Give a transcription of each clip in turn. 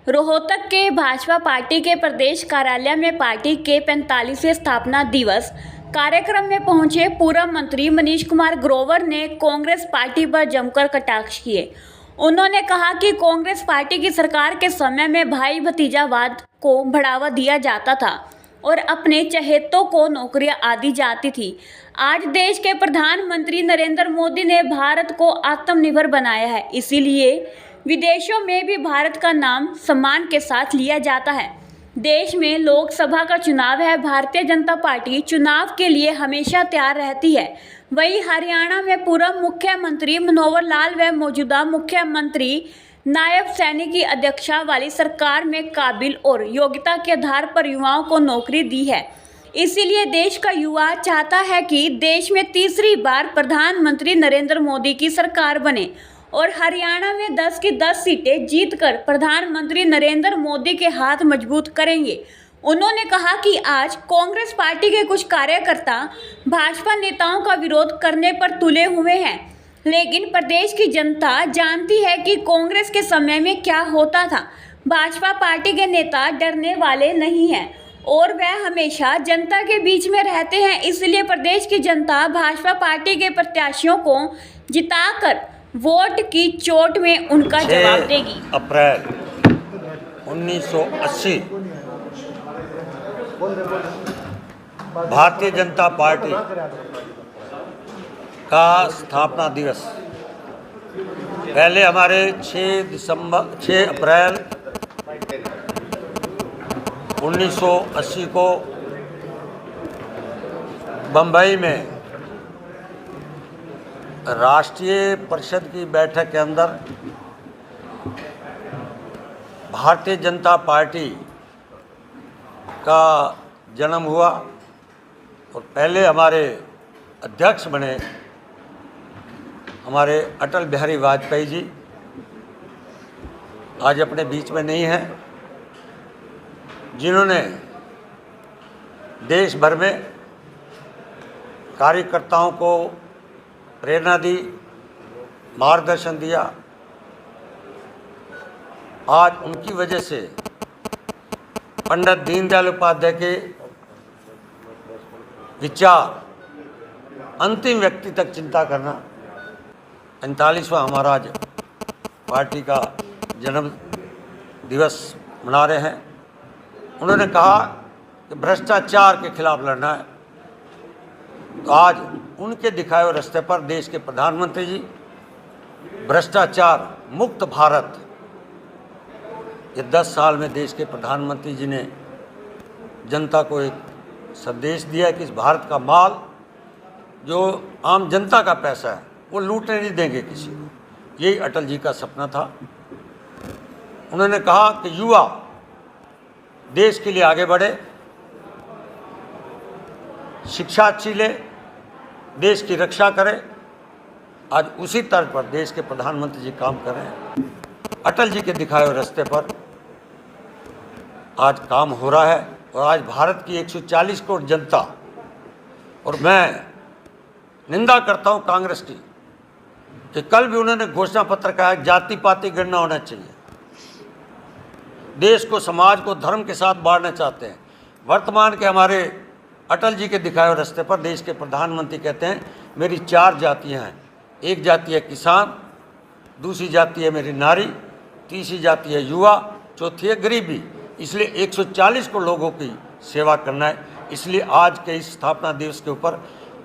रोहतक के भाजपा पार्टी के प्रदेश कार्यालय में पार्टी के 45वें स्थापना दिवस कार्यक्रम में पहुंचे पूर्व मंत्री मनीष कुमार ग्रोवर ने कांग्रेस पार्टी पर जमकर कटाक्ष किए। उन्होंने कहा कि कांग्रेस पार्टी की सरकार के समय में भाई भतीजावाद को बढ़ावा दिया जाता था और अपने चहेतों को नौकरियां आदि जाती थी। आज देश के प्रधानमंत्री नरेंद्र मोदी ने भारत को आत्मनिर्भर बनाया है, इसीलिए विदेशों में भी भारत का नाम सम्मान के साथ लिया जाता है। देश में लोकसभा का चुनाव है, भारतीय जनता पार्टी चुनाव के लिए हमेशा तैयार रहती है। वहीं हरियाणा में पूर्व मुख्यमंत्री मनोहर लाल व मौजूदा मुख्यमंत्री नायब सैनी की अध्यक्षता वाली सरकार में काबिल और योग्यता के आधार पर युवाओं को नौकरी दी है। इसीलिए देश का युवा चाहता है कि देश में तीसरी बार प्रधानमंत्री नरेंद्र मोदी की सरकार बने और हरियाणा में 10 की 10 सीटें जीतकर प्रधानमंत्री नरेंद्र मोदी के हाथ मजबूत करेंगे। उन्होंने कहा कि आज कांग्रेस पार्टी के कुछ कार्यकर्ता भाजपा नेताओं का विरोध करने पर तुले हुए हैं, लेकिन प्रदेश की जनता जानती है कि कांग्रेस के समय में क्या होता था। भाजपा पार्टी के नेता डरने वाले नहीं हैं और वह हमेशा जनता के बीच में रहते हैं। इसलिए प्रदेश की जनता भाजपा पार्टी के प्रत्याशियों को जिताकर वोट की चोट में उनका जवाब देगी। 6 अप्रैल 1980 भारतीय जनता पार्टी का स्थापना दिवस। पहले हमारे 6 अप्रैल 1980 को बम्बई में राष्ट्रीय परिषद की बैठक के अंदर भारतीय जनता पार्टी का जन्म हुआ और पहले हमारे अध्यक्ष बने हमारे अटल बिहारी वाजपेयी जी। आज अपने बीच में नहीं हैं, जिन्होंने देश भर में कार्यकर्ताओं को प्रेरणा दी, मार्गदर्शन दिया। आज उनकी वजह से पंडित दीनदयाल उपाध्याय के विचार अंतिम व्यक्ति तक चिंता करना। 45वां हमारा आज पार्टी का जन्म दिवस मना रहे हैं। उन्होंने कहा कि भ्रष्टाचार के खिलाफ लड़ना है, तो आज उनके दिखाए हुए रास्ते पर देश के प्रधानमंत्री जी भ्रष्टाचार मुक्त भारत, ये 10 साल में देश के प्रधानमंत्री जी ने जनता को एक संदेश दिया कि इस भारत का माल जो आम जनता का पैसा है वो लूटने नहीं देंगे किसी को। यही अटल जी का सपना था। उन्होंने कहा कि युवा देश के लिए आगे बढ़े, शिक्षा अच्छी ले, देश की रक्षा करे। आज उसी तर्ज पर देश के प्रधानमंत्री जी काम कर रहे हैं। अटल जी के दिखाए हुए रास्ते पर आज काम हो रहा है और आज भारत की 140 करोड़ जनता, और मैं निंदा करता हूं कांग्रेस की कि कल भी उन्होंने घोषणा पत्र कहा जाति पाति गणना होना चाहिए। देश को, समाज को धर्म के साथ बांटना चाहते हैं। वर्तमान के हमारे अटल जी के दिखाए हुए रास्ते पर देश के प्रधानमंत्री कहते हैं मेरी 4 जातियां हैं। एक जाति है किसान, दूसरी जाति है मेरी नारी, तीसरी जाति है युवा, चौथी है गरीबी। इसलिए 140 करोड़ लोगों की सेवा करना है। इसलिए आज के इस स्थापना दिवस के ऊपर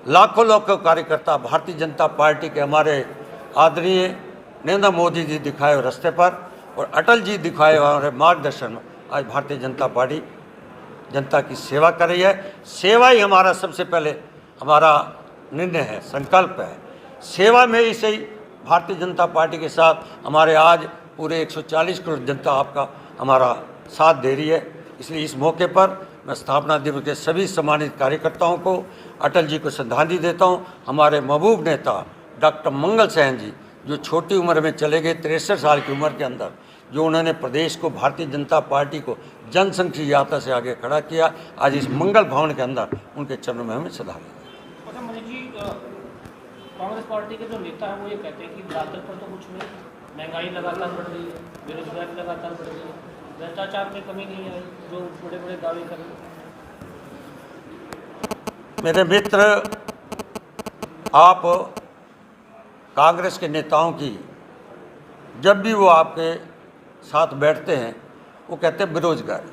लाखों कार्यकर्ता भारतीय जनता पार्टी के हमारे आदरणीय नरेंद्र मोदी जी दिखाए हुए रास्ते पर और अटल जी दिखाए हुए मार्गदर्शन में आज भारतीय जनता पार्टी जनता की सेवा कर रही है। सेवा ही हमारा सबसे पहले हमारा निर्णय है, संकल्प है। सेवा में ही सही भारतीय जनता पार्टी के साथ हमारे आज पूरे 140 करोड़ जनता आपका हमारा साथ दे रही है। इसलिए इस मौके पर मैं स्थापना दिवस के सभी सम्मानित कार्यकर्ताओं को, अटल जी को श्रद्धांजलि देता हूँ। हमारे महबूब नेता डॉक्टर मंगल सहन जी, जो छोटी उम्र में चले गए, 63 साल की उम्र के अंदर, जो उन्होंने प्रदेश को, भारतीय जनता पार्टी को जनसंघ की यात्रा से आगे खड़ा किया। आज इस मंगल भवन के अंदर उनके चरणों में हमें श्रद्धांजलि। कांग्रेस पार्टी के जो नेता हैं वो ये कहते हैं कि ब्याज दर पर तो कुछ नहीं, महंगाई लगातार बढ़ रही है, बेरोजगारी लगातार बढ़ रही है, भ्रष्टाचार में कमी नहीं आई जो बड़े बड़े दावे कर रहे हैं? मेरे मित्र, आप कांग्रेस के नेताओं की जब भी वो आपके साथ बैठते हैं वो कहते हैं बेरोजगारी।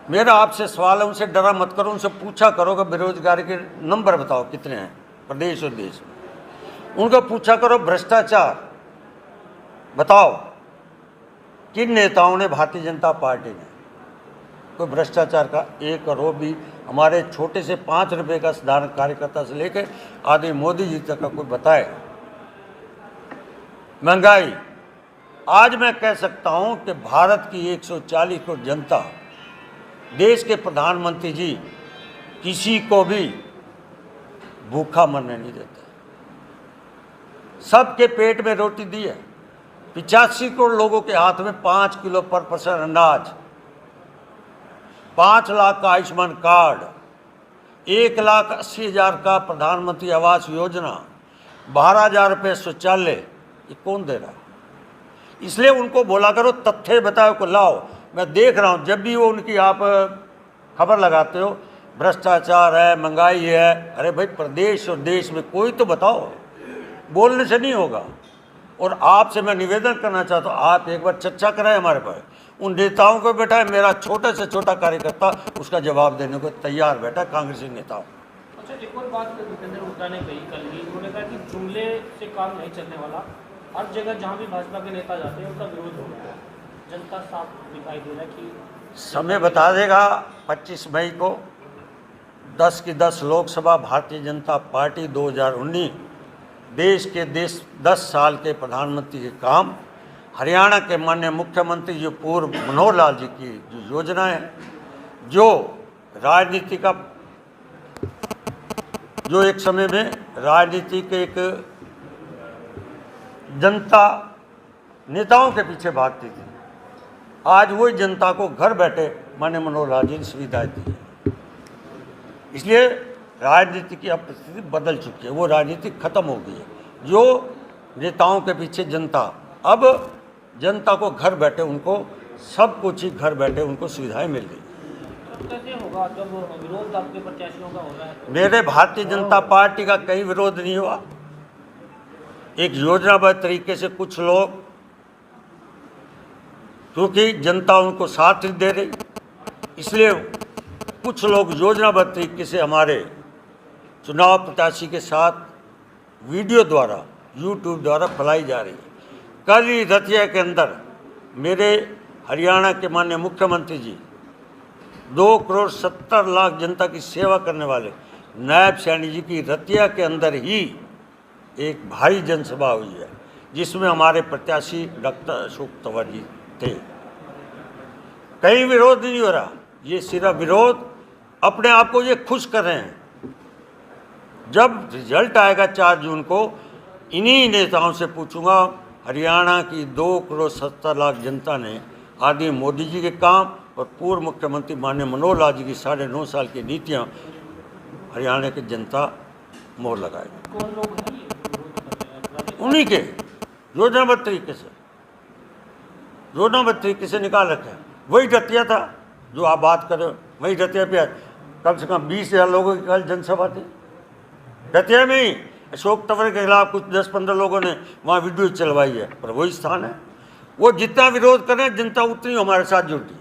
मेरा आपसे सवाल है, उनसे डरा मत करो, उनसे पूछा करो कि बेरोजगारी के नंबर बताओ कितने हैं प्रदेश और देश में। उनको पूछा करो भ्रष्टाचार बताओ, किन नेताओं ने, भारतीय जनता पार्टी ने कोई भ्रष्टाचार का एक आरोप भी हमारे छोटे से 5 रुपए का साधारण कार्यकर्ता से लेकर आदि मोदी जी तक का कोई बताए। महंगाई, आज मैं कह सकता हूं कि भारत की 140 करोड़ जनता, देश के प्रधानमंत्री जी किसी को भी भूखा मरने नहीं देते, सबके पेट में रोटी दी है। 85 करोड़ लोगों के हाथ में 5 किलो पर पर्सन अनाज, 5 लाख का आयुष्मान कार्ड, 1,80,000 का प्रधानमंत्री आवास योजना, 12,000 रुपये शौचालय, ये कौन दे रहा है? इसलिए उनको बोला करो, तथ्य बताओ को लाओ। मैं देख रहा हूँ जब भी वो उनकी आप खबर लगाते हो भ्रष्टाचार है, महंगाई है, अरे भाई प्रदेश और देश में कोई तो बताओ, बोलने से नहीं होगा। और आपसे मैं निवेदन करना चाहता हूँ, आप एक बार चर्चा कराएं हमारे पास, उन नेताओं को बैठा है, मेरा छोटे से छोटा कार्यकर्ता उसका जवाब देने को तैयार बैठा है, कांग्रेसी नेताओं। अच्छा, एक और बात भूपेंद्र हुड्डा ने कही कल ही, उन्होंने कहा कि जुमले से काम नहीं चलने वाला, हर जगह जहाँ भी भाजपा के नेता जाते हैं उनका विरोध हो रहा है। जनता साफ दिखाई दे रहा है कि समय बता देगा। 25 मई को 10 की 10 लोकसभा भारतीय जनता पार्टी 2019 देश के 10 साल के प्रधानमंत्री के काम, हरियाणा के माननीय मुख्यमंत्री जो पूर्व मनोहर लाल जी की जो योजना है, जो राजनीति का, जो एक समय में राजनीति के एक जनता नेताओं के पीछे भागती थी, आज वही जनता को घर बैठे माननीय मनोहर लाल जी ने सुविधाएं दी है। इसलिए राजनीति की अब परिस्थिति बदल चुकी है, वो राजनीति खत्म हो गई है। जो नेताओं के पीछे जनता, अब जनता को घर बैठे उनको सब कुछ ही घर बैठे उनको सुविधाएं मिल गई। कैसे होगा जब विरोध आपके प्रत्याशियों का हो रहा है? मेरे भारतीय जनता पार्टी का कहीं विरोध नहीं हुआ। एक योजनाबद्ध तरीके से कुछ लोग, क्योंकि जनता उनको साथ नहीं दे रही, इसलिए कुछ लोग योजनाबद्ध तरीके से हमारे चुनाव प्रत्याशी के साथ वीडियो द्वारा, यूट्यूब द्वारा फैलाई जा रही है। कल ही रतिया के अंदर मेरे हरियाणा के माननीय मुख्यमंत्री जी 2,70,00,000 जनता की सेवा करने वाले नायब सैनी जी की रतिया के अंदर ही एक भारी जनसभा हुई है, जिसमें हमारे प्रत्याशी डॉक्टर अशोक तंवर जी थे। कहीं विरोध नहीं हो रहा, ये सिर्फ विरोध अपने आप को ये खुश कर रहे हैं। जब रिजल्ट आएगा 4 जून को, इन्हीं नेताओं से पूछूंगा, हरियाणा की 2,70,00,000 जनता ने आदि मोदी जी के काम और पूर्व मुख्यमंत्री माननीय मनोहर लाल जी की 9.5 साल की नीतियां हरियाणा की जनता मोहर लगाएगी। कौन लोग हैं ये विरोध कर रहे हैं? उन्हीं के योजनाबद्ध तरीके से, योजनाबद्ध तरीके से निकाल रखे हैं। वही रतिया था जो आप बात कर रहे हो, वही रतिया पे कम से कम 20,000 लोगों की कल जनसभा थी। रतिया में ही अशोक तंवर के खिलाफ कुछ 10-15 लोगों ने वहाँ वीडियो चलवाई है, पर वही स्थान है। वो जितना विरोध करें जनता उतनी हमारे साथ जुड़ती है।